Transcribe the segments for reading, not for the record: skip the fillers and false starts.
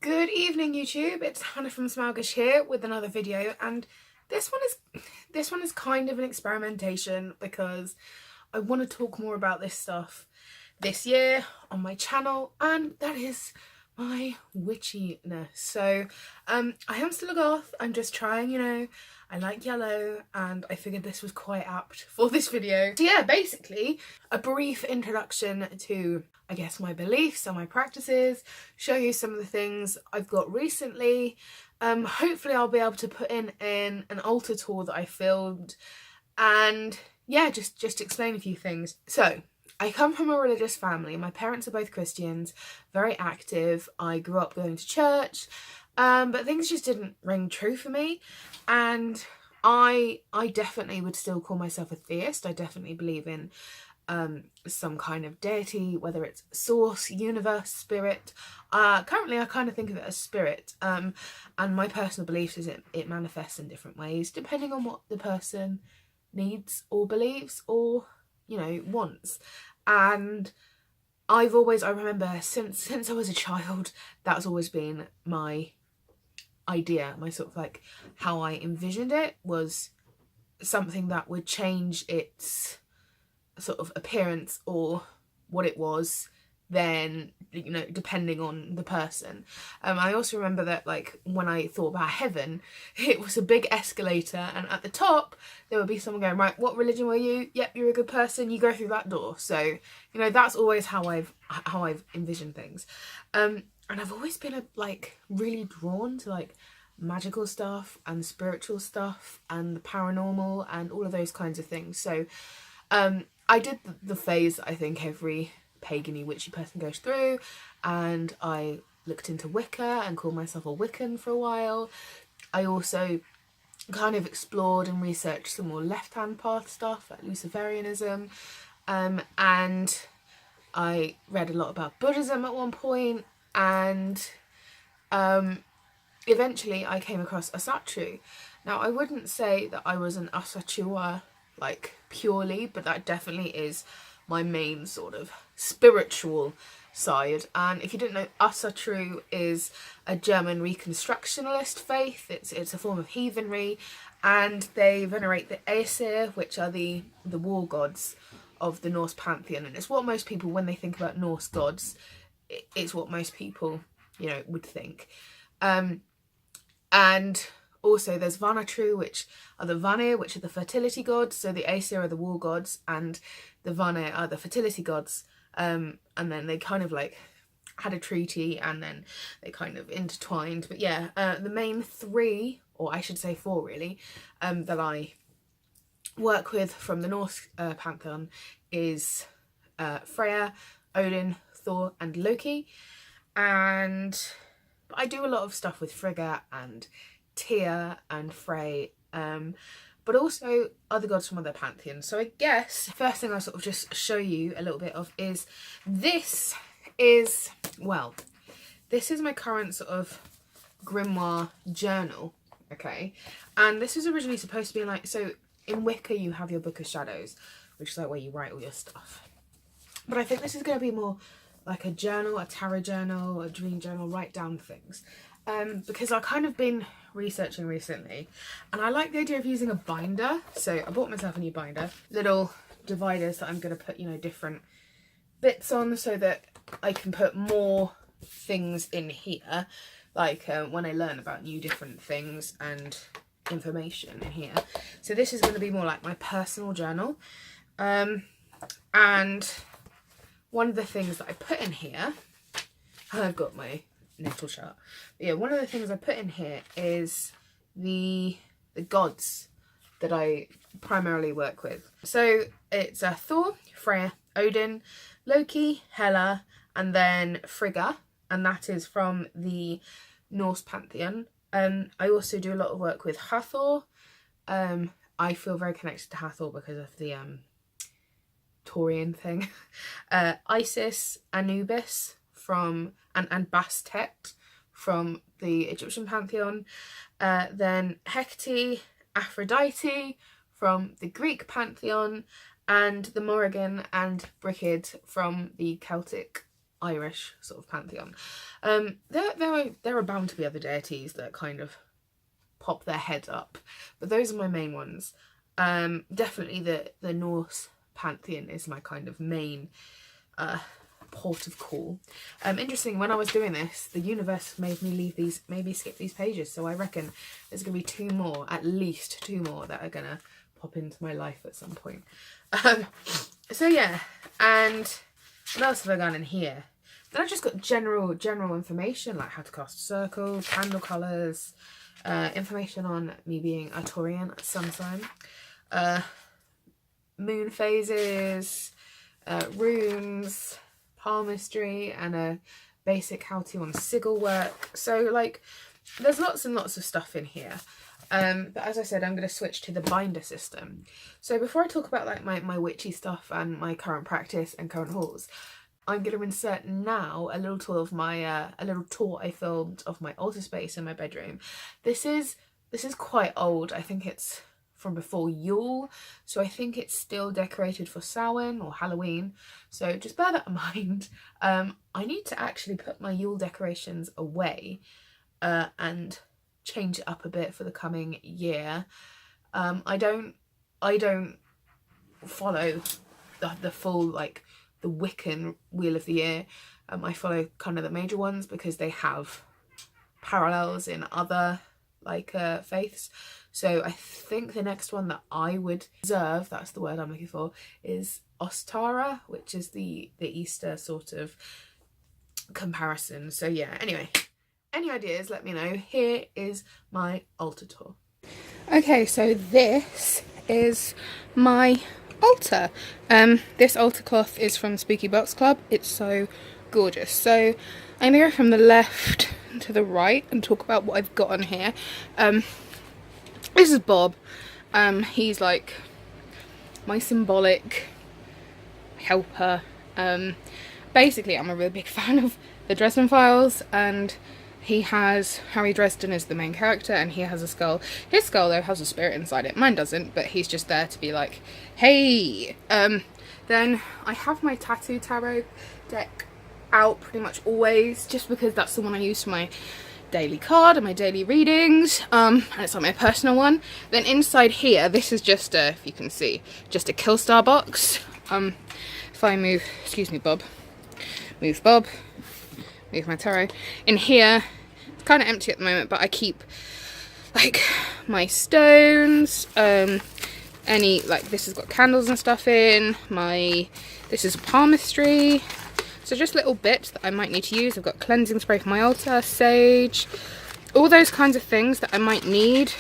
Good evening, YouTube. It's Hannah from Smaugish here with another video, and this one is kind of an experimentation because I want to talk more about this stuff this year on my channel, and that is my witchiness. So I am still a goth. I'm just trying, I like yellow, and I figured this was quite apt for this video. So yeah, basically a brief introduction to, I guess, my beliefs and my practices, show you some of the things I've got recently. Hopefully I'll be able to put in an altar tour that I filmed, and yeah, just explain a few things. So I come from a religious family. My parents are both Christians, very active. I grew up going to church, but things just didn't ring true for me, and I definitely would still call myself a theist. I definitely believe in some kind of deity, whether it's source, universe, spirit. Currently I kind of think of it as spirit, and my personal beliefs is it manifests in different ways depending on what the person needs or believes or wants. And I remember since I was a child, that's always been my idea, my sort of like how I envisioned it, was something that would change its sort of appearance or what it was then, depending on the person. I also remember that, like, when I thought about heaven, it was a big escalator, and at the top there would be someone going, right, what religion were you? Yep, you're a good person, you go through that door. So that's always how I've envisioned things, and I've always been really drawn to like magical stuff and spiritual stuff and the paranormal and all of those kinds of things. So I did the phase that I think every pagan-y witchy person goes through, and I looked into Wicca and called myself a Wiccan for a while. I also kind of explored and researched some more left-hand path stuff like Luciferianism, and I read a lot about Buddhism at one point, and eventually I came across Asatru. Now, I wouldn't say that I was an Asatrua like purely, but that definitely is my main sort of spiritual side. And if you didn't know, Asatru is a German reconstructionalist faith. It's a form of heathenry, and they venerate the Aesir, which are the war gods of the Norse pantheon. And it's what most people, when they think about Norse gods, it's what most people would think. And also there's Vanatru, which are the Vanir, which are the fertility gods. So the Aesir are the war gods and the Vanir are the fertility gods. And then they kind of like had a treaty, and then they kind of intertwined. But yeah, the main three, or I should say four really, that I work with from the Norse pantheon is Freya, Odin, Thor and Loki. And I do a lot of stuff with Frigga and Tyr and Frey, but also other gods from other pantheons. So I guess the first thing I'll sort of just show you a little bit of is this is my current sort of grimoire journal, okay? And this was originally supposed to be like, so in Wicca you have your Book of Shadows, which is like where you write all your stuff. But I think this is going to be more like a journal, a tarot journal, a dream journal, write down things. Because I've kind of been researching recently, and I like the idea of using a binder. So I bought myself a new binder, little dividers that I'm going to put, different bits on so that I can put more things in here, like when I learn about new different things and information in here. So this is going to be more like my personal journal, and one of the things that I put in here, I've got my natal chart. But yeah, one of the things I put in here is the gods that I primarily work with. So it's Thor, Freya, Odin, Loki, Hela, and then Frigga, and that is from the Norse pantheon. I also do a lot of work with Hathor. I feel very connected to Hathor because of the Taurian thing. Isis, Anubis from and Bastet from the Egyptian pantheon. Then Hecate, Aphrodite from the Greek pantheon, and the Morrigan and Brigid from the Celtic Irish sort of pantheon. There are bound to be other deities that kind of pop their head up, but those are my main ones. Definitely the Norse pantheon is my kind of main port of call. Interesting, when I was doing this, the universe made me leave these, maybe skip these pages, so I reckon there's gonna be two more, at least two more, that are gonna pop into my life at some point. So yeah, and what else have I got in here? Then I've just got general information, like how to cast a circle, candle colours, information on me being a Taurian sun sign, moon phases, runes, palmistry, and a basic how to on sigil work. So like there's lots and lots of stuff in here. But as I said, I'm going to switch to the binder system. So before I talk about like my witchy stuff and my current practice and current hauls, I'm going to insert now a little tour of my a little tour I filmed of my altar space in my bedroom. This is quite old. I think it's from before Yule, so I think it's still decorated for Samhain or Halloween, so just bear that in mind. I need to actually put my Yule decorations away and change it up a bit for the coming year. I don't follow the full like the Wiccan Wheel of the Year. I follow kind of the major ones because they have parallels in other like faiths. So I think the next one that I would observe, that's the word I'm looking for, is Ostara, which is the Easter sort of comparison. So yeah, anyway, any ideas, let me know. Here is my altar tour. Okay, so this is my altar. This altar cloth is from Spooky Box Club. It's so gorgeous. So I'm gonna go from the left to the right and talk about what I've got on here. This is Bob. He's like my symbolic helper. Basically I'm a really big fan of the Dresden Files, and he has Harry Dresden as the main character, and he has a skull. His skull though has a spirit inside it. Mine doesn't, but he's just there to be like, hey. Then I have my tattoo tarot deck out pretty much always, just because that's the one I use for my daily card and my daily readings, and it's like my personal one. Then inside here, this is just a, if you can see, just a Killstar box. If I move, excuse me Bob, move Bob, move my tarot. In here, it's kind of empty at the moment, but I keep like my stones, any, like this has got candles and stuff in, this is palmistry. So just little bits that I might need to use. I've got cleansing spray for my altar, sage, all those kinds of things that I might need.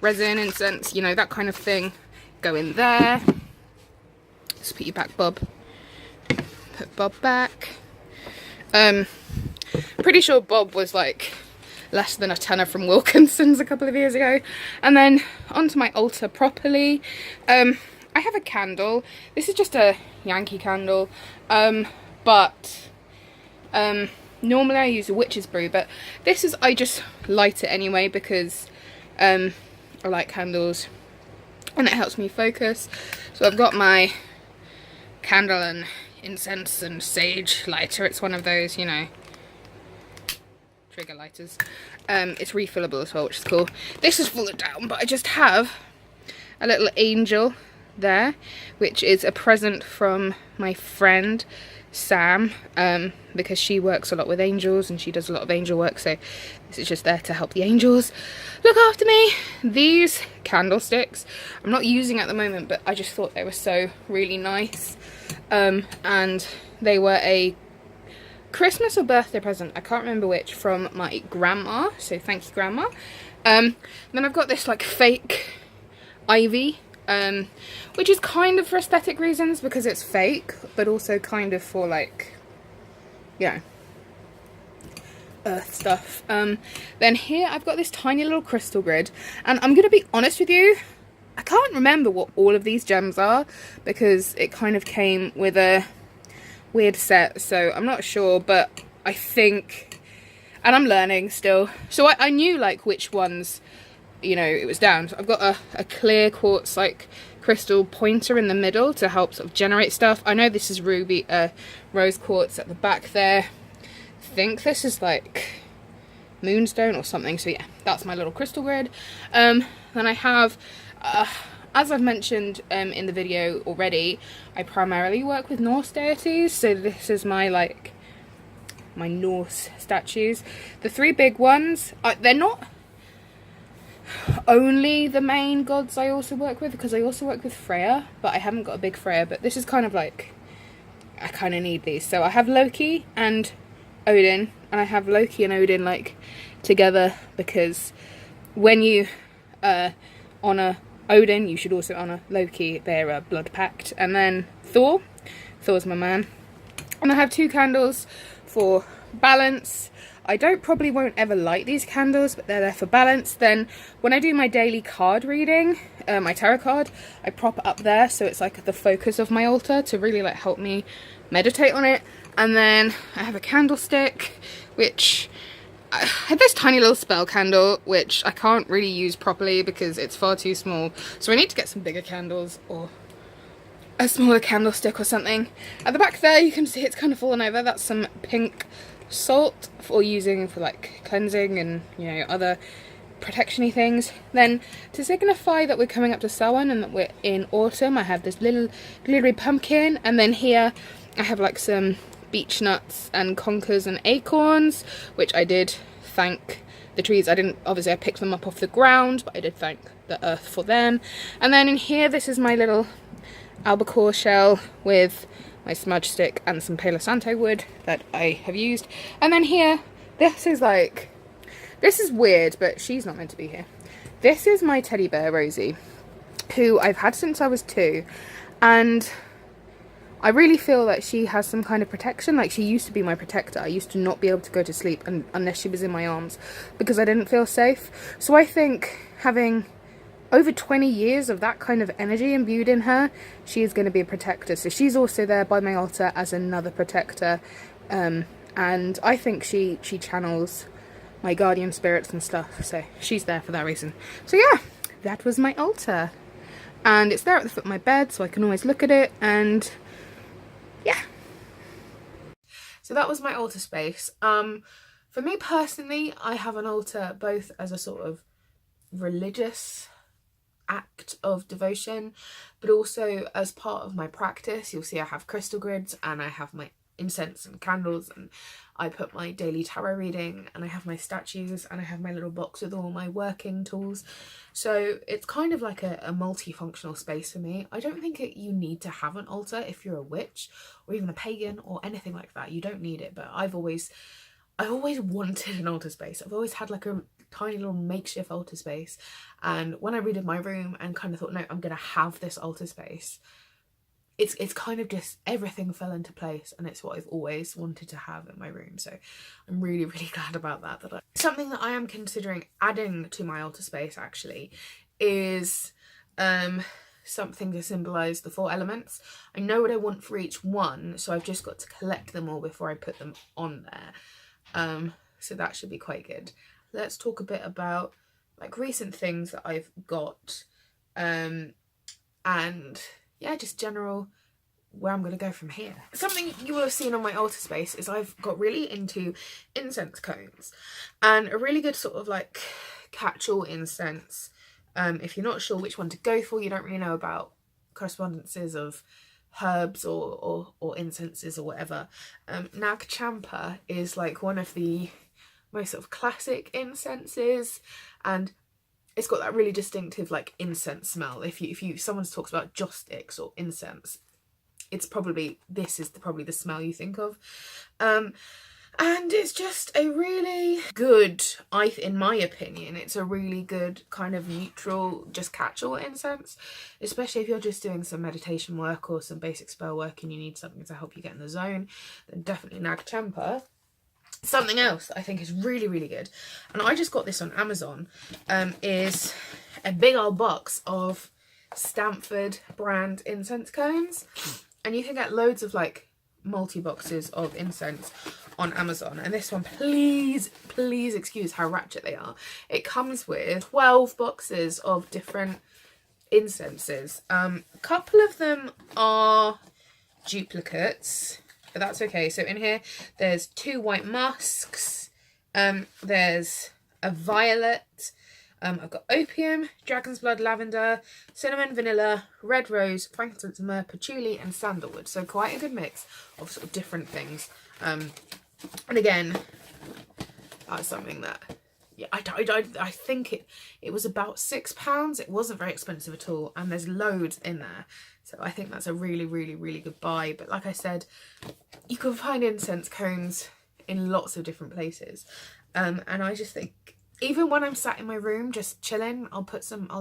Resin, incense, you know, that kind of thing go in there. Let's put you back, Bob. Put Bob back. Pretty sure Bob was like less than a tenner from Wilkinson's a couple of years ago. And then onto my altar properly. I have a candle. This is just a Yankee candle, but normally I use a witch's brew, but this is, I just light it anyway because I like candles and it helps me focus. So I've got my candle and incense and sage lighter. It's one of those, you know, trigger lighters. It's refillable as well, which is cool. This is fallen down, but I just have a little angel there, which is a present from my friend Sam, because she works a lot with angels and she does a lot of angel work, so this is just there to help the angels look after me. These candlesticks I'm not using at the moment, but I just thought they were so really nice, and they were a Christmas or birthday present, I can't remember which, from my grandma, so thank you grandma. Then I've got this like fake ivy, which is kind of for aesthetic reasons because it's fake, but also kind of for like, you know, earth stuff. Then here I've got this tiny little crystal grid, and I'm gonna be honest with you, I can't remember what all of these gems are because it kind of came with a weird set, so I'm not sure, but I think, and I'm learning still, so I knew like which ones, you know, it was down. So I've got a clear quartz like crystal pointer in the middle to help sort of generate stuff. I know this is ruby, rose quartz at the back there. I think this is like moonstone or something. So yeah, that's my little crystal grid. Then I have, as I've mentioned in the video already, I primarily work with Norse deities. So this is my like my Norse statues. The three big ones, they're not only the main gods I also work with, because I also work with Freya, but I haven't got a big Freya. But this is kind of like, I kind of need these. So I have Loki and Odin, and I have Loki and Odin like together, because when you honor Odin, you should also honor Loki. They're a blood pact. And then Thor's my man. And I have 2 candles for balance. I probably won't ever light these candles, but they're there for balance. Then when I do my daily card reading, my tarot card, I prop it up there so it's like the focus of my altar to really like help me meditate on it. And then I have a candlestick, which I had this tiny little spell candle, which I can't really use properly because it's far too small. So I need to get some bigger candles or a smaller candlestick or something. At the back there, you can see it's kind of fallen over. That's some pink salt for using for like cleansing and, you know, other protection-y things. Then to signify that we're coming up to Samhain and that we're in autumn, I have this little glittery pumpkin. And then here I have like some beech nuts and conkers and acorns, which I did thank the trees. I didn't, obviously I picked them up off the ground, but I did thank the earth for them. And then in here, this is my little albacore shell with my smudge stick and some Palo Santo wood that I have used. And then here, this is weird, but she's not meant to be here. This is my teddy bear, Rosie, who I've had since I was 2. And I really feel that she has some kind of protection. Like, she used to be my protector. I used to not be able to go to sleep unless she was in my arms because I didn't feel safe. So I think having over 20 years of that kind of energy imbued in her, she is going to be a protector. So she's also there by my altar as another protector. And I think she channels my guardian spirits and stuff. So she's there for that reason. So yeah, that was my altar. And it's there at the foot of my bed, so I can always look at it. And yeah. So that was my altar space. For me personally, I have an altar both as a sort of religious act of devotion, but also as part of my practice. You'll see I have crystal grids and I have my incense and candles, and I put my daily tarot reading, and I have my statues, and I have my little box with all my working tools. So it's kind of like a multifunctional space for me. I don't think you need to have an altar if you're a witch or even a pagan or anything like that. You don't need it, but I always wanted an altar space. I've always had like a tiny little makeshift altar space, and when I redid my room and kind of thought, no, I'm gonna have this altar space, it's kind of just everything fell into place, and it's what I've always wanted to have in my room. So I'm really glad about that. Something that I am considering adding to my altar space actually is something to symbolize the 4 elements. I know what I want for each one, so I've just got to collect them all before I put them on there. So that should be quite good. Let's talk a bit about like recent things that I've got, and yeah, just general where I'm going to go from here. Something you will have seen on my altar space is I've got really into incense cones, and a really good sort of like catch-all incense. If you're not sure which one to go for, you don't really know about correspondences of herbs or incenses or whatever, Nag Champa is like one of the most sort of classic incenses, and it's got that really distinctive like incense smell. If someone talks about joss sticks or incense, it's probably probably the smell you think of. And it's just a really good, in my opinion, it's a really good kind of neutral, just catch-all incense, especially if you're just doing some meditation work or some basic spell work and you need something to help you get in the zone, then definitely Nag Champa. Something else that I think is really good, and I just got this on Amazon, is a big old box of Stamford brand incense cones, and you can get loads of like multi-boxes of incense on Amazon. And this one, please excuse how ratchet they are. It comes with 12 boxes of different incenses. A couple of them are duplicates, but that's okay. So in here there's 2 white musks, there's a violet, I've got opium, dragon's blood, lavender, cinnamon, vanilla, red rose, frankincense, myrrh, patchouli and sandalwood. So quite a good mix of sort of different things. And again, that's something that, yeah, I think it was about £6. It wasn't very expensive at all, and there's loads in there. So I think that's a really, really, really good buy. But like I said, you can find incense cones in lots of different places. And I just think, even when I'm sat in my room just chilling, I'll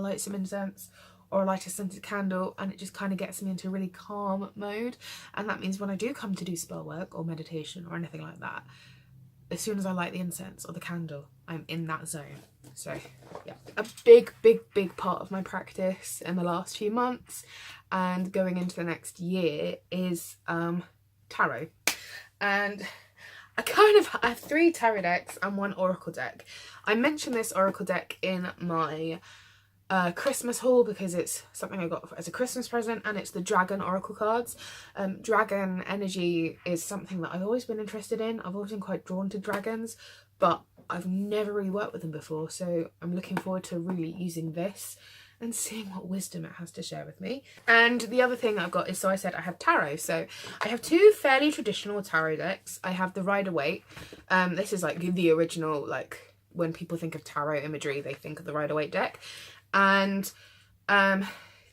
light some incense or light a scented candle, and it just kind of gets me into a really calm mode. And that means when I do come to do spell work or meditation or anything like that, as soon as I light the incense or the candle, I'm in that zone. So yeah, a big, big, big part of my practice in the last few months and going into the next year is tarot. And I have 3 tarot decks and 1 oracle deck. I mentioned this oracle deck in my Christmas haul because it's something I got as a Christmas present, and it's the dragon oracle cards. Dragon energy is something that I've always been interested in. I've always been quite drawn to dragons, but I've never really worked with them before, so I'm looking forward to really using this and seeing what wisdom it has to share with me. And the other thing I've got is, so I said I have tarot. So I have 2 fairly traditional tarot decks. I have the Rider-Waite. This is like the original, like when people think of tarot imagery, they think of the Rider-Waite deck. And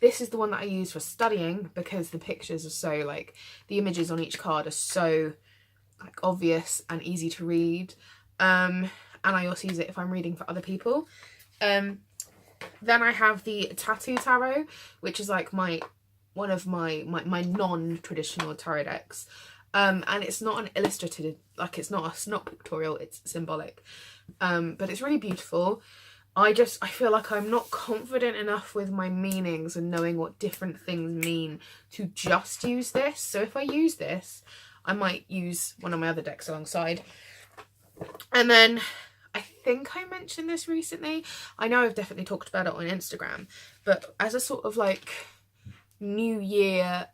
this is the one that I use for studying because the pictures are so, like, the images on each card are so like obvious and easy to read. And I also use it if I'm reading for other people. Then I have the Tattoo Tarot, which is like one of my non-traditional tarot decks. And it's not an illustrative, like it's not pictorial, it's symbolic. But it's really beautiful. I feel like I'm not confident enough with my meanings and knowing what different things mean to just use this. So if I use this, I might use one of my other decks alongside. And then I think I mentioned this recently. I know I've definitely talked about it on Instagram, but as a sort of like New Year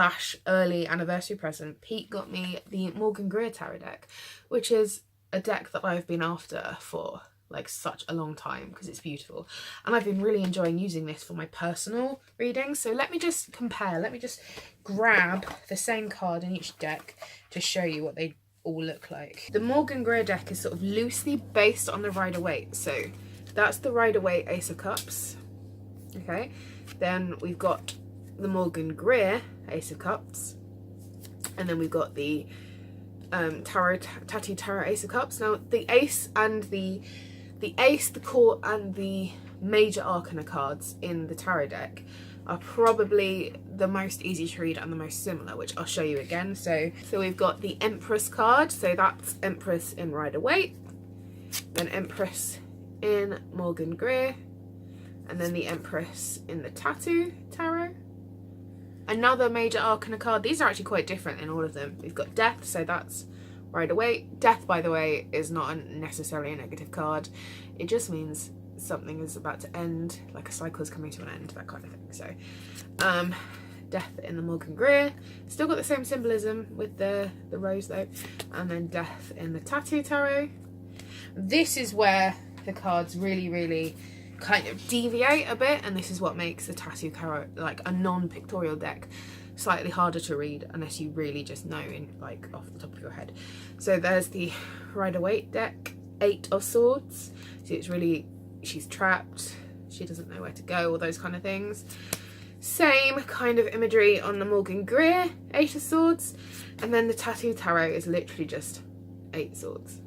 / early anniversary present, Pete got me the Morgan Greer Tarot deck, which is a deck that I've been after for like such a long time because it's beautiful, and I've been really enjoying using this for my personal readings. So let me just compare, let me just grab the same card in each deck to show you what they all look like. The Morgan Greer deck is sort of loosely based on the Rider-Waite. So that's the Rider-Waite Ace of Cups. Okay, then we've got the Morgan Greer Ace of Cups, and then we've got the Tattoo Tarot Ace of Cups. Now the Ace and the Ace, the Court and the Major Arcana cards in the tarot deck are probably the most easy to read and the most similar, which I'll show you again. So we've got the Empress card, so that's Empress in Rider-Waite, then Empress in Morgan Greer, and then the Empress in the Tattoo Tarot. Another Major Arcana card. These are actually quite different in all of them. We've got Death, so that's Rider-Waite. Death, by the way, is not necessarily a negative card. It just means something is about to end, like a cycle is coming to an end, that kind of thing. So Death in the Morgan Greer, still got the same symbolism with the rose though, and then Death in the Tattoo Tarot. This is where the cards really kind of deviate a bit, and this is what makes the Tattoo Tarot, like a non-pictorial deck, slightly harder to read unless you really just know in like off the top of your head. So there's the Rider-Waite deck, 8 of Swords. So it's really, she's trapped, she doesn't know where to go, all those kind of things. Same kind of imagery on the Morgan Greer 8 of Swords, and then the Tattoo Tarot is literally just 8 swords.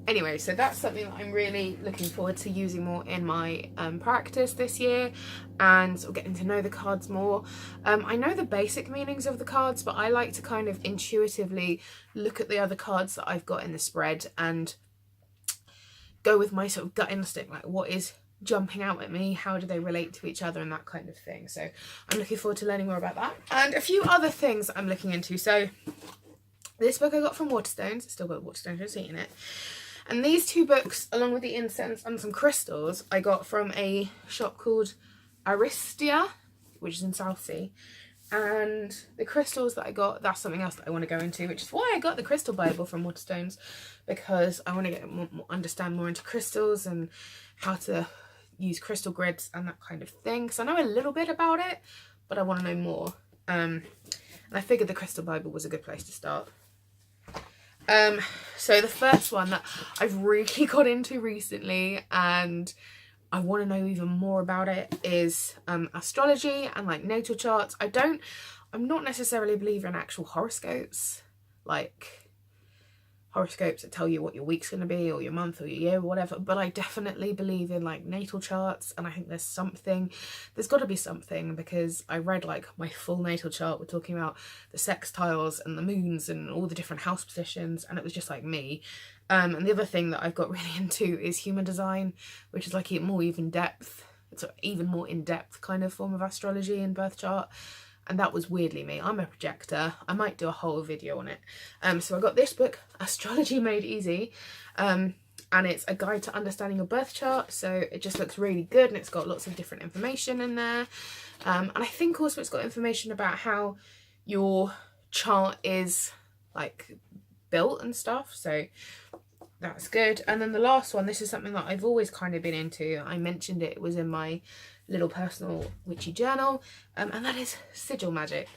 Anyway, so that's something that I'm really looking forward to using more in my practice this year, and sort of getting to know the cards more. I know the basic meanings of the cards, but I like to kind of intuitively look at the other cards that I've got in the spread and go with my sort of gut instinct, like what is jumping out at me, how do they relate to each other, and that kind of thing. So I'm looking forward to learning more about that. And a few other things I'm looking into. So this book I got from Waterstones, it's still got Waterstones receipt in it. And these 2 books, along with the incense and some crystals, I got from a shop called Aristia, which is in Southsea. And the crystals that I got, that's something else that I want to go into, which is why I got the crystal Bible from Waterstones, because I want to get understand more into crystals and how to use crystal grids and that kind of thing. So I know a little bit about it, but I want to know more. And I figured the crystal Bible was a good place to start. So the first one that I've really got into recently, and I want to know even more about it, is astrology and like natal charts. I'm not necessarily a believer in actual horoscopes, like horoscopes that tell you what your week's going to be or your month or your year or whatever, but I definitely believe in like natal charts, and I think there's got to be something, because I read like my full natal chart. We're talking about the sextiles and the moons and all the different house positions, and it was just like me. And the other thing that I've got really into is human design, which is like a more even depth, it's an even more in-depth kind of form of astrology and birth chart. And that was weirdly me. I'm a projector. I might do a whole video on it. So I got this book, Astrology Made Easy. And it's a guide to understanding your birth chart. So it just looks really good, and it's got lots of different information in there. And I think also it's got information about how your chart is like built and stuff. So that's good. And then the last one, this is something that I've always kind of been into. I mentioned it was in my little personal witchy journal, and that is sigil magic.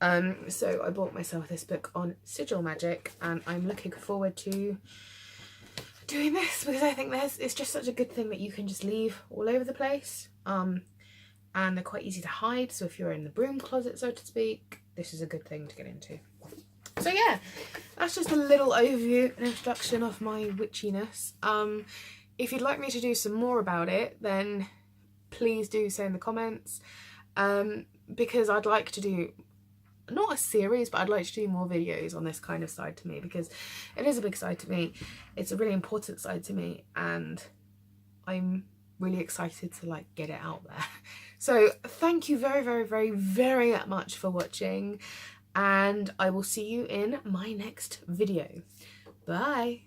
So I bought myself this book on sigil magic, and I'm looking forward to doing this, because I think it's just such a good thing that you can just leave all over the place, and they're quite easy to hide. So if you're in the broom closet, so to speak, this is a good thing to get into. So yeah, that's just a little overview and introduction of my witchiness. If you'd like me to do some more about it, then please do say in the comments, because I'd like to do, not a series, but I'd like to do more videos on this kind of side to me, because it is a big side to me. It's a really important side to me, and I'm really excited to like get it out there. So thank you very, very, very, very much for watching, and I will see you in my next video. Bye.